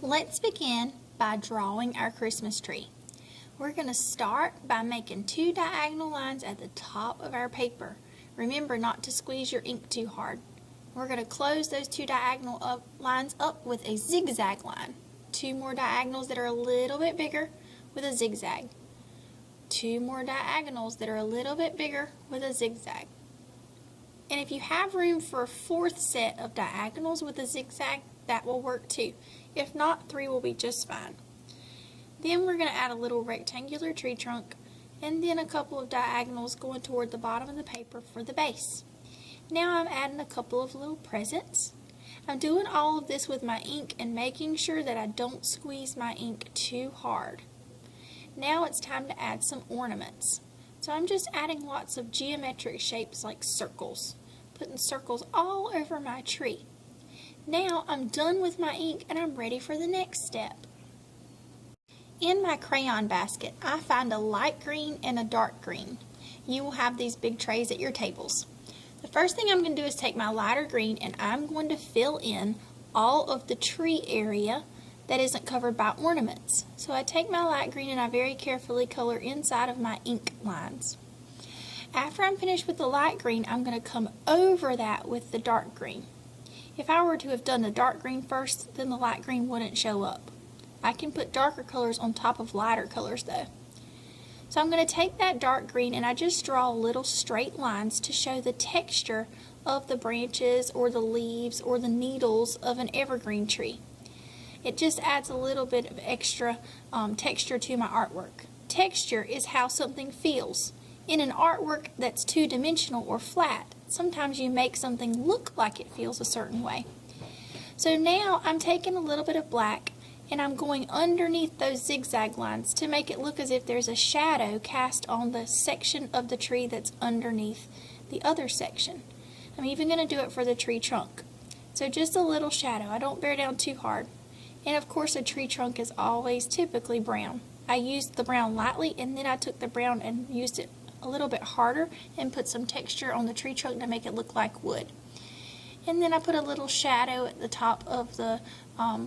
Let's begin by drawing our Christmas tree. We're going to start by making 2 diagonal lines at the top of our paper. Remember not to squeeze your ink too hard. We're going to close those 2 diagonal lines up with a zigzag line. 2 more diagonals that are a little bit bigger with a zigzag. 2 more diagonals that are a little bit bigger with a zigzag. And if you have room for a 4th set of diagonals with a zigzag, that will work too. If not, 3 will be just fine. Then we're going to add a little rectangular tree trunk and then a couple of diagonals going toward the bottom of the paper for the base. Now I'm adding a couple of little presents. I'm doing all of this with my ink and making sure that I don't squeeze my ink too hard. Now it's time to add some ornaments. So I'm just adding lots of geometric shapes like circles, putting circles all over my tree. Now I'm done with my ink and I'm ready for the next step. In my crayon basket, I find a light green and a dark green. You will have these big trays at your tables. The first thing I'm going to do is take my lighter green and I'm going to fill in all of the tree area that isn't covered by ornaments. So I take my light green and I very carefully color inside of my ink lines. After I'm finished with the light green, I'm going to come over that with the dark green. If I were to have done the dark green first, then the light green wouldn't show up. I can put darker colors on top of lighter colors though. So I'm going to take that dark green and I just draw little straight lines to show the texture of the branches or the leaves or the needles of an evergreen tree. It just adds a little bit of extra texture to my artwork. Texture is how something feels. In an artwork that's 2-dimensional or flat, sometimes you make something look like it feels a certain way. So now I'm taking a little bit of black and I'm going underneath those zigzag lines to make it look as if there's a shadow cast on the section of the tree that's underneath the other section. I'm even going to do it for the tree trunk. So just a little shadow. I don't bear down too hard. And of course a tree trunk is always typically brown. I used the brown lightly and then I took the brown and used it a little bit harder and put some texture on the tree trunk to make it look like wood. And then I put a little shadow at the top of the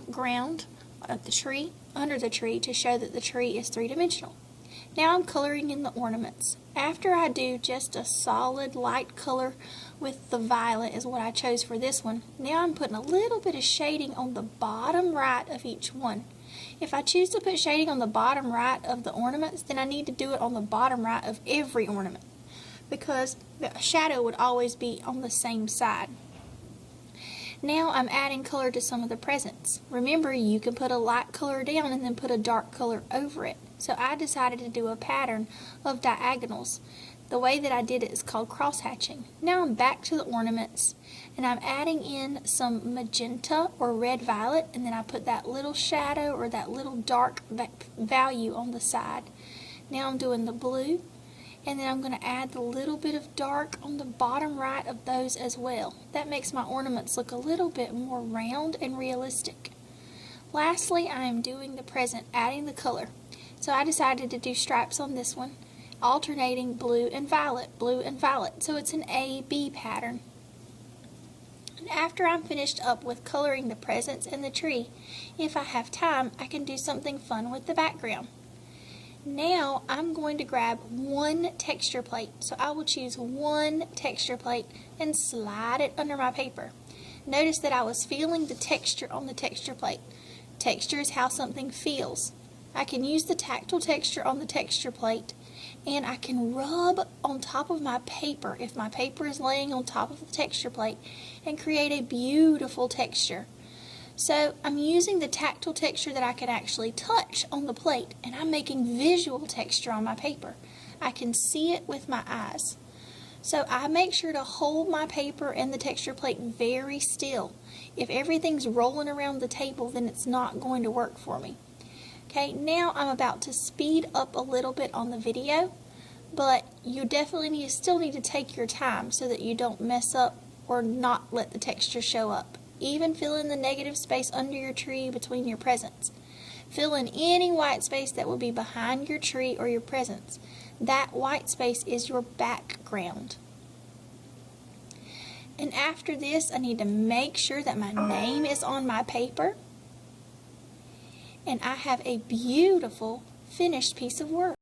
ground of the tree, under the tree, to show that the tree is 3-dimensional. Now I'm coloring in the ornaments. After I do just a solid light color with the violet is what I chose for this one, now I'm putting a little bit of shading on the bottom right of each one. If I choose to put shading on the bottom right of the ornaments, then I need to do it on the bottom right of every ornament because the shadow would always be on the same side. Now I'm adding color to some of the presents. Remember, you can put a light color down and then put a dark color over it. So I decided to do a pattern of diagonals. The way that I did it is called cross hatching. Now I'm back to the ornaments and I'm adding in some magenta or red violet, and then I put that little shadow or that little dark value on the side. Now I'm doing the blue, and then I'm going to add the little bit of dark on the bottom right of those as well. That makes my ornaments look a little bit more round and realistic. Lastly, I am doing the present, adding the color. So I decided to do stripes on this one, alternating blue and violet, so it's an A-B pattern. And after I'm finished up with coloring the presents and the tree, if I have time, I can do something fun with the background. Now I'm going to grab one texture plate, so I will choose one texture plate and slide it under my paper. Notice that I was feeling the texture on the texture plate. Texture is how something feels. I can use the tactile texture on the texture plate, and I can rub on top of my paper if my paper is laying on top of the texture plate and create a beautiful texture. So I'm using the tactile texture that I can actually touch on the plate, and I'm making visual texture on my paper. I can see it with my eyes. So I make sure to hold my paper and the texture plate very still. If everything's rolling around the table, then it's not going to work for me. Okay, now I'm about to speed up a little bit on the video, but you definitely still need to take your time so that you don't mess up or not let the texture show up. Even fill in the negative space under your tree between your presents. Fill in any white space that will be behind your tree or your presents. That white space is your background. And after this, I need to make sure that my name is on my paper. and I have a beautiful finished piece of work.